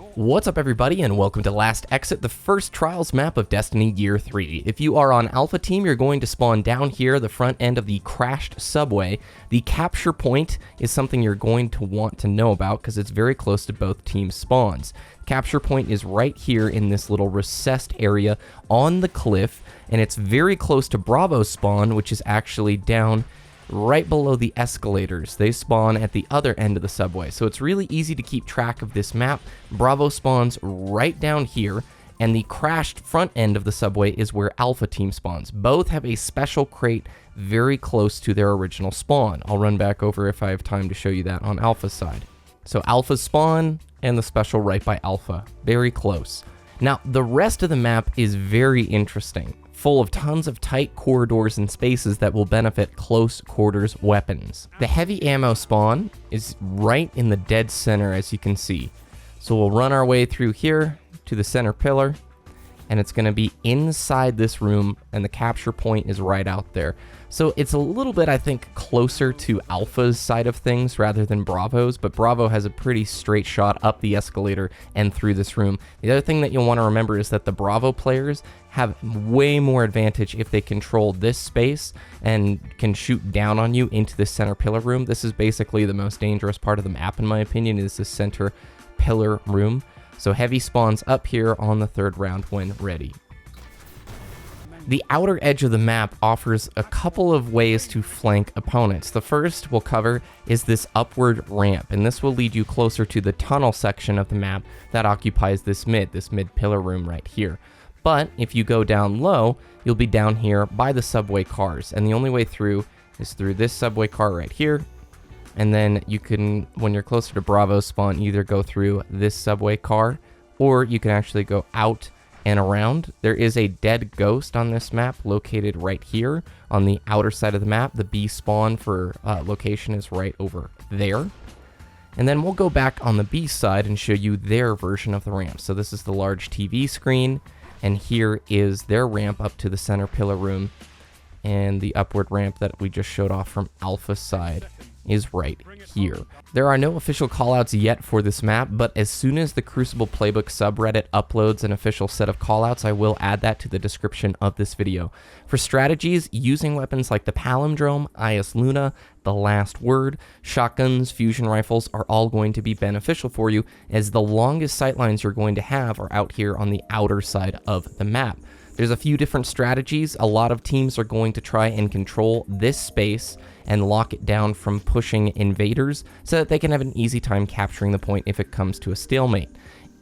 What's up everybody, and welcome to Last Exit, the first Trials map of Destiny Year 3. If you are on Alpha Team, you're going to spawn down here, the front end of the crashed subway. The capture point is something you're going to want to know about because it's very close to both team spawns. Capture point is right here in this little recessed area on the cliff, and it's very close to Bravo's spawn, which is actually down right below the escalators. They spawn at the other end of the subway, so it's really easy to keep track of this map. Bravo spawns right down here, and the crashed front end of the subway is where Alpha Team spawns. Both have a special crate very close to their original spawn. I'll run back over if I have time to show you that on Alpha's side. So Alpha's spawn and the special right by Alpha, very close. Now the rest of the map is very interesting, full of tons of tight corridors and spaces that will benefit close quarters weapons. The heavy ammo spawn is right in the dead center, as you can see. So we'll run our way through here to the center pillar, and it's going to be inside this room, and the capture point is right out there. So it's a little bit, I think, closer to Alpha's side of things rather than Bravo's, but Bravo has a pretty straight shot up the escalator and through this room. The other thing that you'll want to remember is that the Bravo players have way more advantage if they control this space and can shoot down on you into the center pillar room. This is basically the most dangerous part of the map, in my opinion, is the center pillar room. So heavy spawns up here on the third round when ready. The outer edge of the map offers a couple of ways to flank opponents. The first we'll cover is this upward ramp, and this will lead you closer to the tunnel section of the map that occupies this mid pillar room right here. But if you go down low, you'll be down here by the subway cars, and the only way through is through this subway car right here. And then you can, when you're closer to Bravo's spawn, either go through this subway car, or you can actually go out and around. There is a dead ghost on this map located right here on the outer side of the map. The B spawn for location is right over there. And then we'll go back on the B side and show you their version of the ramp. So this is the large TV screen, and here is their ramp up to the center pillar room. And the upward ramp that we just showed off from Alpha's side is right here. There are no official callouts yet for this map, but as soon as the Crucible Playbook subreddit uploads an official set of callouts, I will add that to the description of this video. For strategies, using weapons like the Palindrome, IS Luna, the Last Word, shotguns, fusion rifles are all going to be beneficial for you, as the longest sightlines you're going to have are out here on the outer side of the map. There's a few different strategies. A lot of teams are going to try and control this space and lock it down from pushing invaders so that they can have an easy time capturing the point if it comes to a stalemate.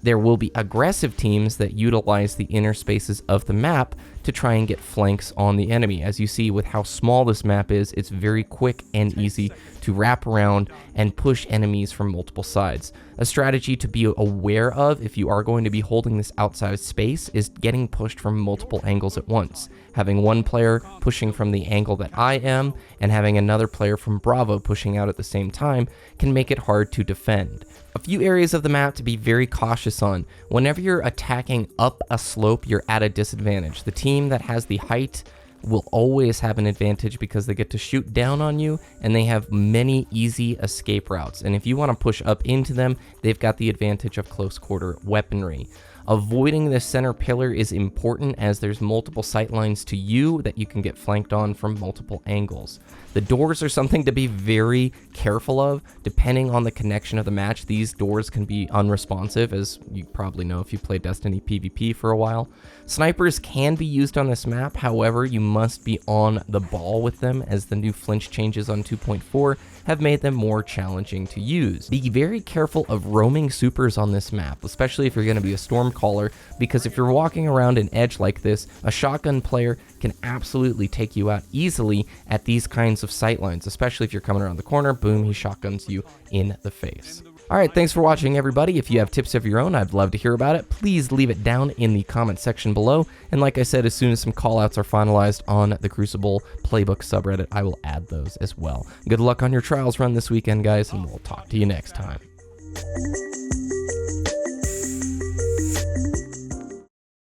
There will be aggressive teams that utilize the inner spaces of the map to try and get flanks on the enemy. As you see with how small this map is, it's very quick and easy to wrap around and push enemies from multiple sides. A strategy to be aware of if you are going to be holding this outside space is getting pushed from multiple angles at once. Having one player pushing from the angle that I am and having another player from Bravo pushing out at the same time can make it hard to defend. A few areas of the map to be very cautious on. Whenever you're attacking up a slope, you're at a disadvantage. The team that has the height will always have an advantage because they get to shoot down on you and they have many easy escape routes. And if you want to push up into them, they've got the advantage of close quarter weaponry. Avoiding the center pillar is important as there's multiple sightlines to you that you can get flanked on from multiple angles. The doors are something to be very careful of. Depending on the connection of the match, these doors can be unresponsive, as you probably know if you played Destiny PvP for a while. Snipers can be used on this map, however, you must be on the ball with them, as the new flinch changes on 2.4 have made them more challenging to use. Be very careful of roaming supers on this map, especially if you're going to be a Stormcaller, because if you're walking around an edge like this, a shotgun player can absolutely take you out easily at these kinds of sightlines, especially if you're coming around the corner, boom, he shotguns you in the face. Alright, thanks for watching everybody. If you have tips of your own, I'd love to hear about it. Please leave it down in the comment section below. And like I said, as soon as some callouts are finalized on the Crucible Playbook subreddit, I will add those as well. Good luck on your trials run this weekend, guys, and we'll talk to you next time.